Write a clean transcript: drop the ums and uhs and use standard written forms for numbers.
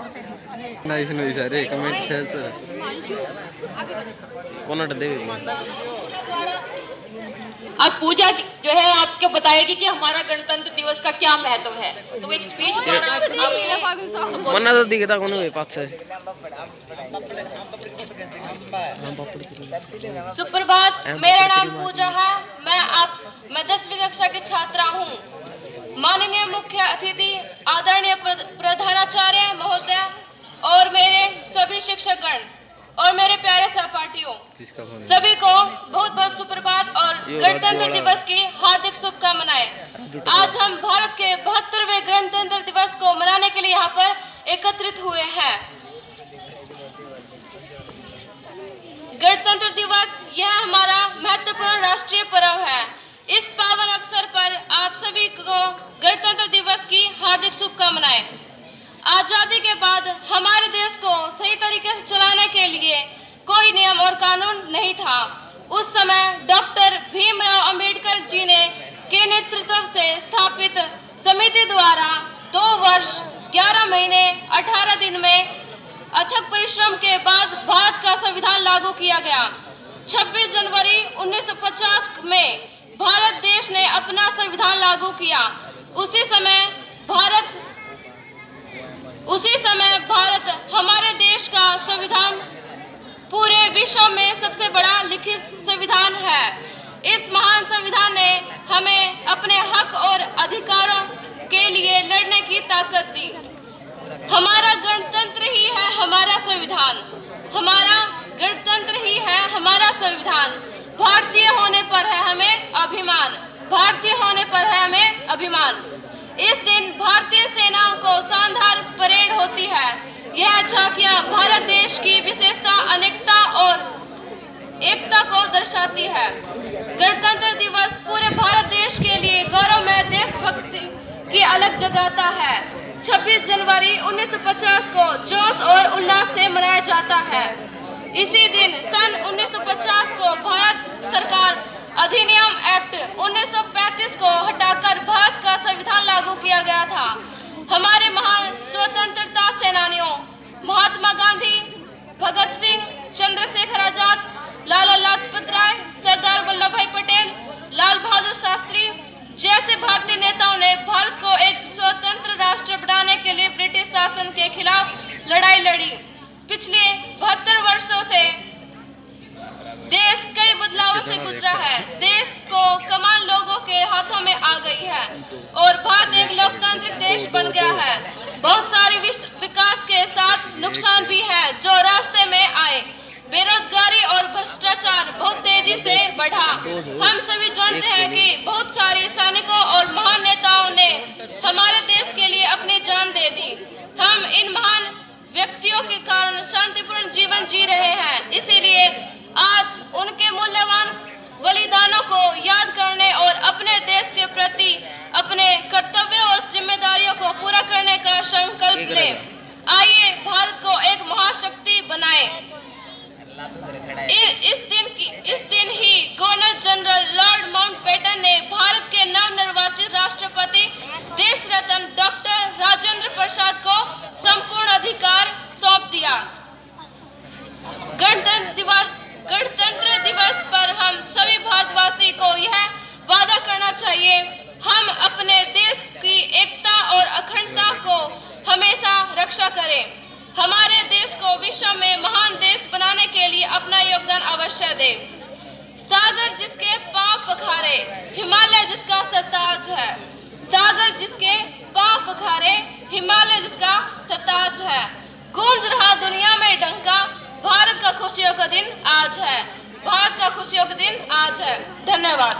Nice nice अरे comment share sir Connaught दे अब पूजा जो है आपको बताएगी कि हमारा गणतंत्र दिवस का क्या महत्व है। तो एक स्पीच द्वारा मना तो दिखता कौन है पास से सुप्रभात, मेरा नाम पूजा है। मैं 10वीं कक्षा की छात्रा हूँ। माननीय मुख्य अतिथि, आदरणीय प्रधानाचार्य महोदय और मेरे सभी शिक्षकगण और मेरे प्यारे सहपाठियों, सभी को बहुत बहुत सुप्रभात और गणतंत्र दिवस की हार्दिक शुभकामनाएं। आज हम भारत के 72वें गणतंत्र दिवस को मनाने के लिए यहाँ पर एकत्रित हुए हैं। गणतंत्र दिवस यह हमारा महत्वपूर्ण राष्ट्रीय पर्व है। इस पावन अवसर पर आप सभी को गणतंत्र दिवस की हार्दिक शुभकामनाएं। आजादी के बाद हमारे देश को सही तरीके से चलाने के लिए कोई नियम और कानून नहीं था। उस समय डॉक्टर भीमराव अंबेडकर जी ने के नेतृत्व से स्थापित समिति द्वारा 2 वर्ष 11 महीने 18 दिन में अथक परिश्रम के बाद भारत का संविधान लागू किया गया। 26 जनवरी 1950 में भारत देश ने अपना संविधान लागू किया। उसी समय भारत हमारे देश का संविधान पूरे विश्व में सबसे बड़ा लिखित संविधान है। इस महान संविधान ने हमें अपने हक और अधिकारों के लिए लड़ने की ताकत दी। हमारा गणतंत्र ही है हमारा संविधान। हमारा गणतंत्र ही है हमारा संविधान। भारतीय होने पर है हमें अभिमान। भारतीय होने पर है हमें अभिमान। इस दिन भारतीय सेना को शानदार परेड होती है। यह झांकियां भारत देश की विशेषता, अनेकता और एकता को दर्शाती है। गणतंत्र दिवस पूरे भारत देश के लिए गौरवमय देशभक्ति की अलग जगाता है। 26 जनवरी 1950 को जोश और उल्लास से मनाया जाता है। इसी दिन सन 1950 को भारत सरकार अधिनियम एक्ट 1935 को हटाकर भारत का संविधान लागू किया गया था। हमारे महान स्वतंत्रता सेनानियों महात्मा गांधी, भगत सिंह, चंद्रशेखर आजाद, लाला लाजपत राय, सरदार वल्लभ भाई पटेल, लाल बहादुर शास्त्री जैसे भारतीय नेताओं ने भारत को एक स्वतंत्र राष्ट्र बनाने के लिए ब्रिटिश शासन के खिलाफ लड़ाई लड़ी। पिछले 72 वर्षों से देश कई बदलावों से गुजरा है। देश को कमान लोगों के हाथों में आ गई है और भारत एक लोकतांत्रिक देश बन गया है। बहुत सारे विकास के साथ नुकसान भी है जो रास्ते में आए। बेरोजगारी और भ्रष्टाचार बहुत तेजी से बढ़ा। हम सभी जानते हैं कि बहुत सारे सैनिकों और महान नेताओं ने हमारे देश के लिए अपनी जान दे दी। हम इन महान व्यक्तियों के कारण शांतिपूर्ण जीवन जी रहे हैं। इसीलिए आज उनके मूल्यवान बलिदानों को याद करने और अपने देश के प्रति अपने कर्तव्यों और जिम्मेदारियों को पूरा करने का संकल्प लें। आइए भारत को एक महाशक्ति बनाएं। इस दिन ही गवर्नर जनरल लॉर्ड माउंटबेटन ने भारत के नवनिर्वाचित राष्ट्रपति देश रत्न डॉक्टर राजेंद्र प्रसाद को संपूर्ण अधिकार सौंप दिया। गणतंत्र दिवस पर हम सभी भारतवासी को यह वादा करना चाहिए, हम अपने देश की एकता और अखंडता को हमेशा रक्षा करें। हमारे देश को विश्व में महान देश बनाने के लिए अपना योगदान अवश्य दें। सागर जिसके पांव पखारे, हिमालय जिसका सरताज है। सागर जिसके पांव पखारे, हिमालय जिसका सरताज है। गूंज रहा दुनिया में डंका, भारत का खुशियों का दिन आज है। भारत का खुशियों का दिन आज है। धन्यवाद।